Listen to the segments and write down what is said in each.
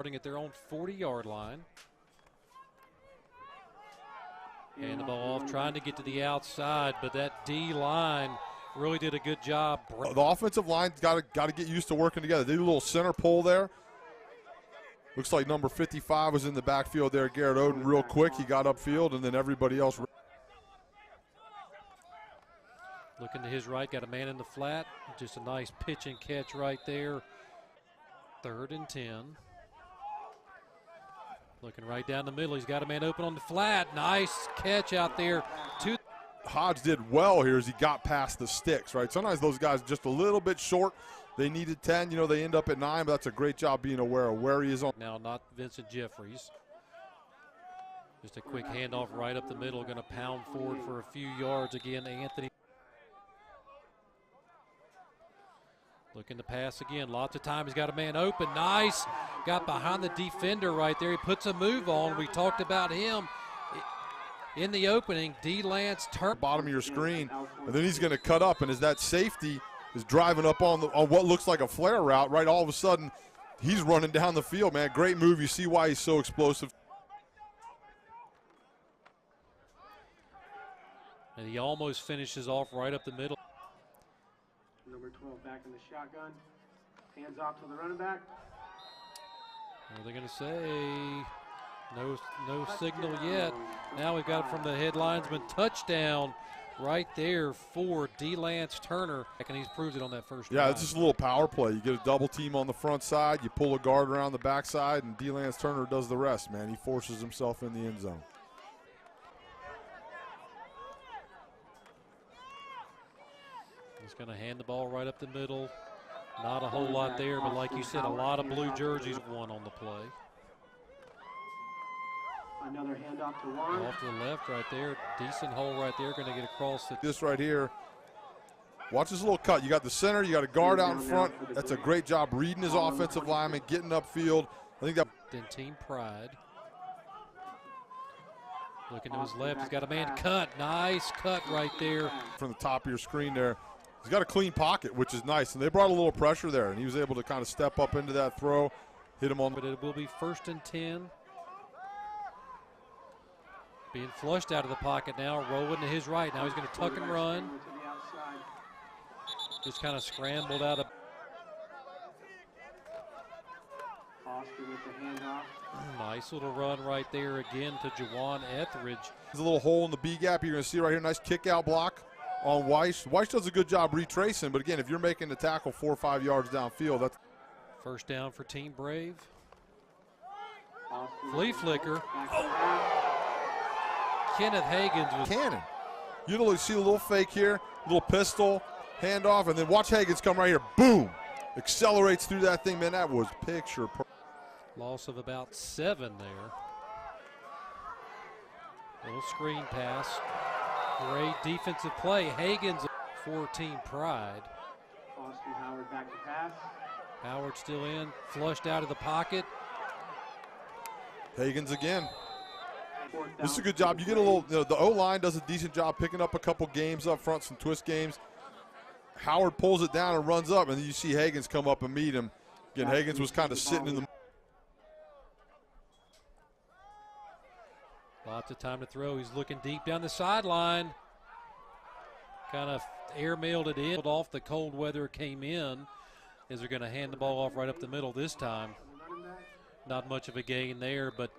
At their own 40-yard line. And the ball off, trying to get to the outside, but that D-line really did a good job. The offensive line's got to get used to working together. They did a little center pull there. Looks like number 55 was in the backfield there. Garett Oden real quick. He got upfield, and then everybody else. Looking to his right, got a man in the flat. Just a nice pitch and catch right there. 3rd and 10. Looking right down the middle. He's got a man open on the flat. Nice catch out there. Hodge did well here as he got past the sticks, right? Sometimes those guys just a little bit short. They needed 10. You know, they end up at 9, but that's a great job being aware of where he is on. Now not Vincent Jefferies. Just a quick handoff right up the middle. Going to pound forward for a few yards again. Anthony. Looking to pass again. Lots of time. He's got a man open. Nice. Got behind the defender right there. He puts a move on. We talked about him in the opening. DeLance turn. Bottom of your screen. And then he's going to cut up. And as that safety is driving up on what looks like a flare route, right, all of a sudden he's running down the field, man. Great move. You see why he's so explosive. And he almost finishes off right up the middle. Number 12 back in the shotgun. Hands off to the running back. What are they going to say? No signal yet. Now we've got it from the head linesman. Touchdown right there for DeLance Turner. And he's proved it on that first drive. It's just a little power play. You get a double team on the front side. You pull a guard around the backside, and DeLance Turner does the rest, man. He forces himself in the end zone. He's going to hand the ball right up the middle. Not a whole lot there, but like you said, a lot of blue jerseys won on the play. Another handoff to Juan. Off to the left right there. Decent hole right there. Going to get across the. This right here. Watch this little cut. You got the center. You got a guard out in front. That's a great job reading his offensive lineman, getting upfield. I think that. Then team pride. Looking to his left. He's got a man cut. Nice cut right there. From the top of your screen there. He's got a clean pocket, which is nice. And they brought a little pressure there, and he was able to kind of step up into that throw, hit him on. But it will be 1st and 10. Being flushed out of the pocket now, rolling to his right. Now he's going to tuck and run. Just kind of scrambled out of. Nice little run right there again to Juawan Etheredge. There's a little hole in the B gap. You're going to see right here. Nice kick out block on Weiss. Weiss does a good job retracing, but again, if you're making the tackle 4 or 5 yards downfield, that's. First down for Team Brave. Flea flicker. Kenneth Hagans was cannon. You see a little fake here, little pistol, handoff, and then watch Hagans come right here. Boom! Accelerates through that thing, man. That was picture. Loss of about 7 there. Little screen pass. Great defensive play. Hagans for Team Pride. Austin Howard back to pass. Howard still in, flushed out of the pocket. Hagans again. This is a good job. You get a little, the O-line does a decent job picking up a couple games up front, some twist games. Howard pulls it down and runs up, and then you see Hagans come up and meet him. Again, Hagans was kind of sitting in the. Lots of time to throw. He's looking deep down the sideline. Kind of airmailed it in. Off the cold weather came in as they're going to hand the ball off right up the middle this time. Not much of a gain there, but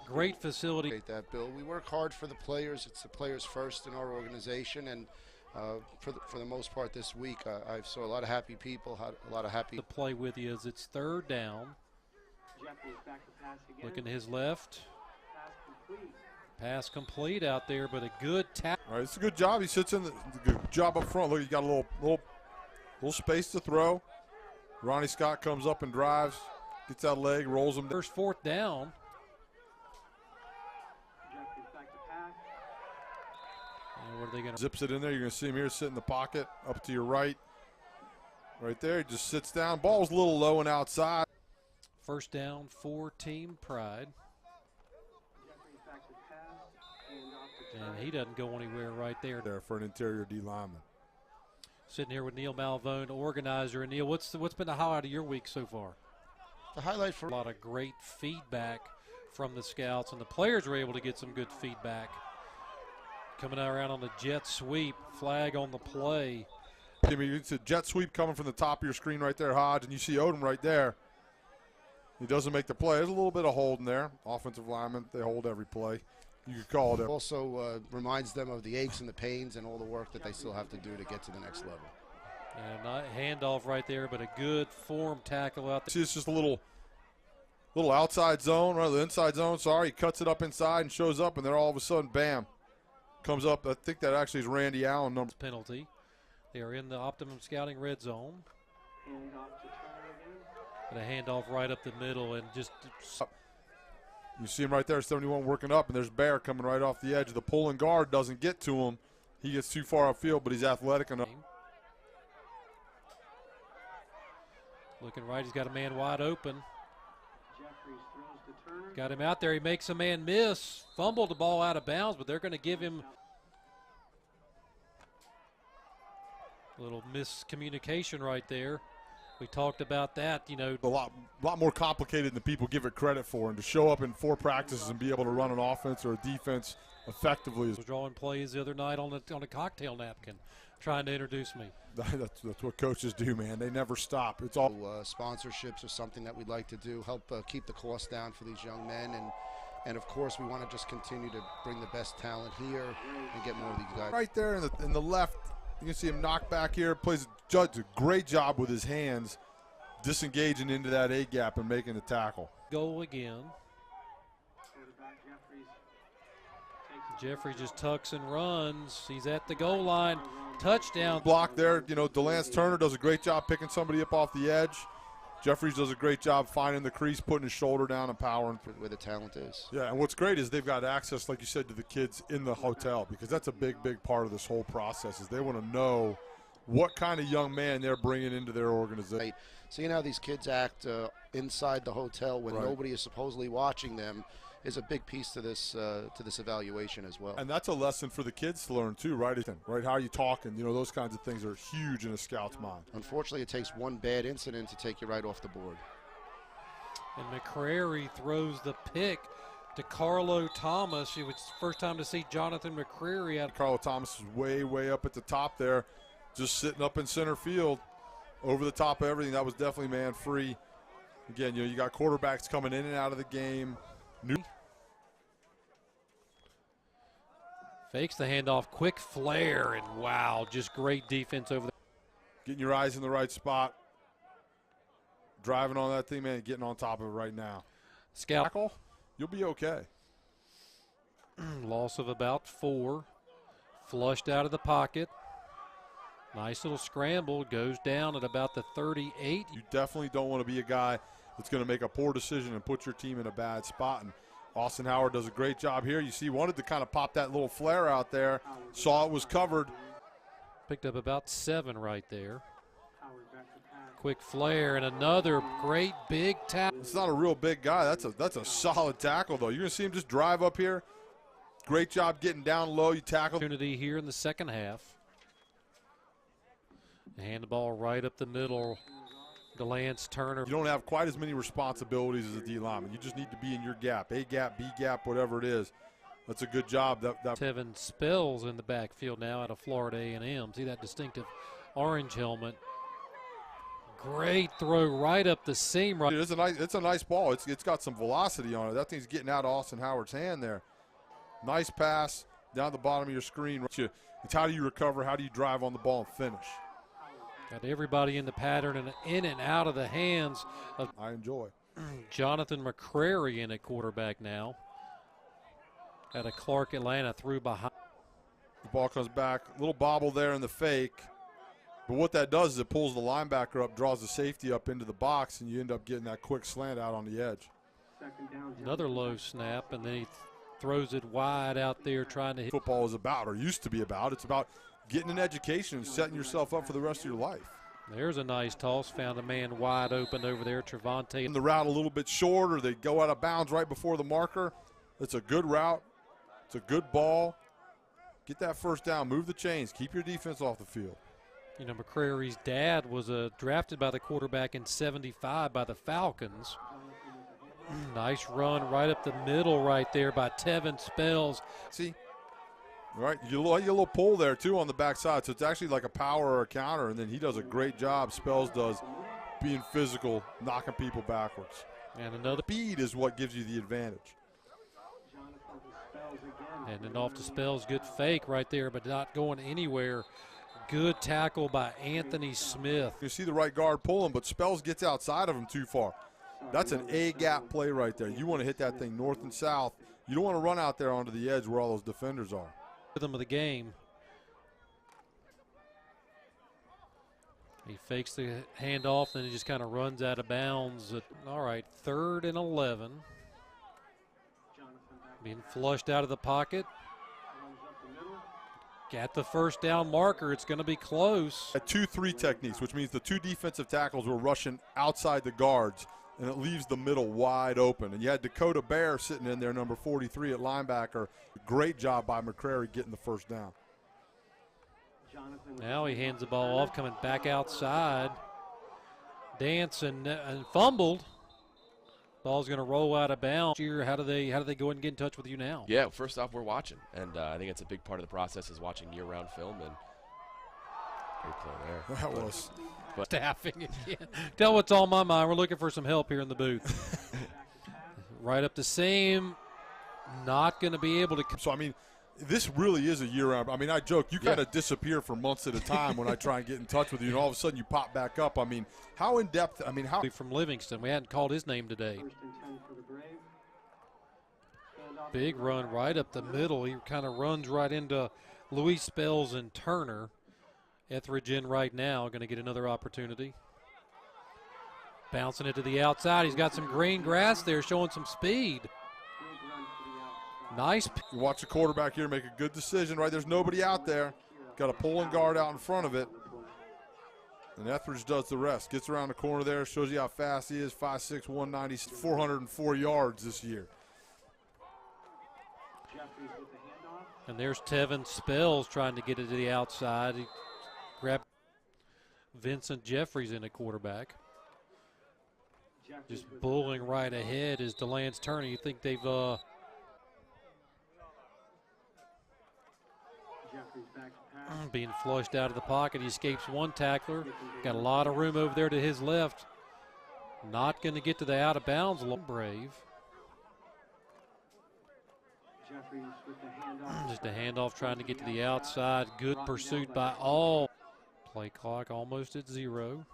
great facility. That, Bill. We work hard for the players. It's the players first in our organization, and for the most part this week, I saw a lot of happy people, a lot of happy. To play with you as it's 3rd down. Looking to his left. Pass complete out there, but a good tap. All right, it's a good job. He sits in the good job up front. Look, he got a little space to throw. Ronnie Scott comes up and drives, gets that leg, rolls him. First 4th down. And what are they going to? Zips it in there. You're going to see him here sit in the pocket up to your right. Right there, he just sits down. Ball's a little low and outside. First down for Team Pride. And he doesn't go anywhere right there. There for an interior D lineman. Sitting here with Neil Malvone, organizer. And Neil, what's been the highlight of your week so far? The highlight for a lot of great feedback from the scouts, and the players were able to get some good feedback. Coming around on the jet sweep, flag on the play. I mean, it's a jet sweep coming from the top of your screen right there, Hodge, and you see Oden right there. He doesn't make the play. There's a little bit of holding there. Offensive linemen, they hold every play. You could call it. Also reminds them of the aches and the pains and all the work that they still have to do to get to the next level. And not handoff right there, but a good form tackle out there. See, it's just a little outside zone, or the inside zone. Sorry, he cuts it up inside and shows up, and then all of a sudden, bam, comes up. I think that actually is Randy Allen number. Penalty. They are in the optimum scouting red zone. And a handoff right up the middle, and just. You see him right there, 71 working up, and there's Baer coming right off the edge. The pulling guard doesn't get to him. He gets too far upfield, but he's athletic enough. Looking right, he's got a man wide open. Got him out there. He makes a man miss. Fumbled the ball out of bounds, but they're going to give him a little miscommunication right there. We talked about that, you know. A lot more complicated than people give it credit for. And to show up in 4 practices and be able to run an offense or a defense effectively. Was drawing plays the other night on a cocktail napkin, trying to introduce me. That's what coaches do, man. They never stop. It's all sponsorships are something that we'd like to do, help keep the cost down for these young men, and of course we want to just continue to bring the best talent here and get more of these guys. Right there in the left, you can see him knock back here. Plays a great job with his hands, disengaging into that A gap and making the tackle. Goal again. Jefferies just tucks and runs. He's at the goal line. Touchdown. Block there. You know, DeLance Turner does a great job picking somebody up off the edge. Jefferies does a great job finding the crease, putting his shoulder down and powering. Where the talent is. Yeah, and what's great is they've got access, like you said, to the kids in the hotel, because that's a big part of this whole process is they want to know what kind of young man they're bringing into their organization. Right. Seeing how these kids act inside the hotel when nobody is supposedly watching them is a big piece to this evaluation as well. And that's a lesson for the kids to learn too, right? Right? How are you talking? You know, those kinds of things are huge in a scout's mind. Unfortunately, it takes one bad incident to take you right off the board. And McCrary throws the pick to Carlo Thomas. It was the first time to see Jonathan McCrary out. Carlo Thomas is way up at the top there, just sitting up in center field, over the top of everything. That was definitely man free. Again, you know, you got quarterbacks coming in and out of the game. Fakes the handoff, quick flare, and wow, just great defense over there. Getting your eyes in the right spot, driving on that thing, man, getting on top of it right now. Scout. Tackle, you'll be okay. Loss of about 4. Flushed out of the pocket. Nice little scramble, goes down at about the 38. You definitely don't want to be a guy that's going to make a poor decision and put your team in a bad spot. And Austin Howard does a great job here. You see, wanted to kind of pop that little flare out there. Saw it was covered. Picked up about 7 right there. Quick flare and another great big tackle. It's not a real big guy. That's a solid tackle, though. You're going to see him just drive up here. Great job getting down low. You tackle. Opportunity here in the second half. Hand the ball right up the middle. DeLance, Turner. You don't have quite as many responsibilities as a D lineman. You just need to be in your gap, A gap, B gap, whatever it is. That's a good job. Tevin Spells in the backfield now out of Florida A&M. See that distinctive orange helmet. Great throw right up the seam. Right. It's a nice ball. It's got some velocity on it. That thing's getting out of Austin Howard's hand there. Nice pass down the bottom of your screen. It's how do you recover? How do you drive on the ball and finish? Got everybody in the pattern and in and out of the hands of I enjoy. Jonathan McCrary in at quarterback now. At a Clark Atlanta through behind. The ball comes back. A little bobble there in the fake. But what that does is it pulls the linebacker up, draws the safety up into the box, and you end up getting that quick slant out on the edge. Another low snap, and then he throws it wide out there trying to hit. Football is about, or used to be about. It's about getting an education and setting yourself up for the rest of your life. There's a nice toss. Found a man wide open over there, Trevante. And the route a little bit short, or they go out of bounds right before the marker. It's a good route. It's a good ball. Get that first down. Move the chains. Keep your defense off the field. You know, McCrary's dad was drafted by the quarterback in '75 by the Falcons. Nice run right up the middle right there by Tevin Spells. See, right, you get a little pull there too on the backside, so it's actually like a power or a counter, and then he does a great job, Spells does, being physical, knocking people backwards. And another speed is what gives you the advantage. And then off to Spells, good fake right there, but not going anywhere. Good tackle by Anthony Smith. You see the right guard pulling, but Spells gets outside of him too far. That's an A-gap play right there. You want to hit that thing north and south. You don't want to run out there onto the edge where all those defenders are. Rhythm of the game. He fakes the handoff, then he just kind of runs out of bounds. All right, 3rd and 11. Being flushed out of the pocket. Got the first down marker. It's going to be close. A 2-3 techniques, which means the two defensive tackles were rushing outside the guards, and it leaves the middle wide open. And you had Dakota Baer sitting in there, number 43 at linebacker. Great job by McCrary getting the first down. Now he hands the ball off, coming back outside. Dance and fumbled. Ball's going to roll out of bounds. How do they go ahead and get in touch with you now? Yeah, first off, we're watching, and I think it's a big part of the process is watching year-round film. And great play there. That was staffing again. Tell what's on my mind. We're looking for some help here in the booth. Right up the seam. Not going to be able to. So I mean, this really is a year-round. I mean, I joke. You kind of disappear for months at a time when I try and get in touch with you, and all of a sudden you pop back up. I mean, how in depth? I mean, how from Livingston? We hadn't called his name today. Big run right up the middle. He kind of runs right into Luis Spells and Turner. Etheredge in right now, going to get another opportunity. Bouncing it to the outside. He's got some green grass there, showing some speed. Nice. You watch the quarterback here make a good decision, right? There's nobody out there. Got a pulling guard out in front of it. And Etheredge does the rest. Gets around the corner there, shows you how fast he is. 5'6", 190, 404 yards this year. And there's Tevin Spells trying to get it to the outside. He grabbed Vincent Jefferies in at quarterback. Just bulling right ahead is DeLance Turner. You think they've being flushed out of the pocket. He escapes one tackler. Got a lot of room over there to his left. Not going to get to the out of bounds. Brave. Just a handoff trying to get to the outside. Good pursuit by all. Play clock almost at 0.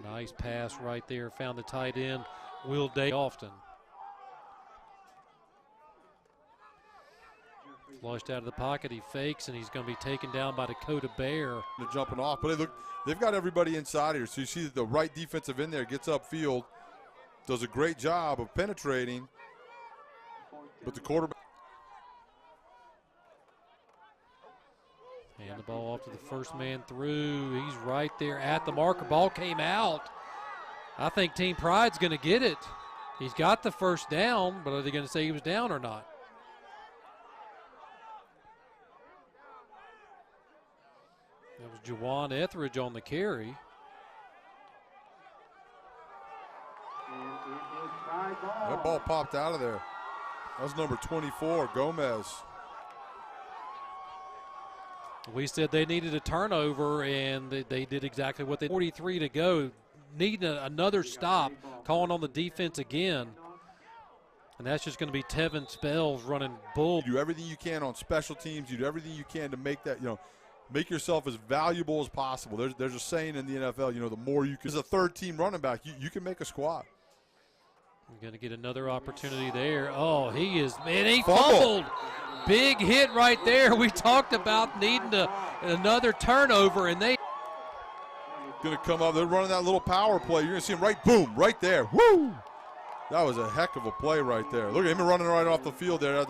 Nice pass right there. Found the tight end, Will Day Often. Flushed out of the pocket, he fakes, and he's going to be taken down by Dakota Baer. They're jumping off, but they've got everybody inside here. So you see the right defensive in there, gets upfield, does a great job of penetrating, but the quarterback. And the ball off to the first man through. He's right there at the marker. Ball came out. I think Team Pride's going to get it. He's got the first down, but are they going to say he was down or not? That was Juawan Etheredge on the carry. That ball popped out of there. That was number 24, Gomez. We said they needed a turnover, and they did exactly what they did. 43 to go. Need another stop. Calling on the defense again. And that's just going to be Tevin Spells running bull. You do everything you can on special teams. You do everything you can to make that, make yourself as valuable as possible. There's a saying in the NFL, the more you can. As a third-team running back, you can make a squad. We're going to get another opportunity there. Oh, he fumbled. Big hit right there. We talked about needing another turnover, and they going to come up. They're running that little power play. You're going to see him right there. Woo! That was a heck of a play right there. Look at him running right off the field there.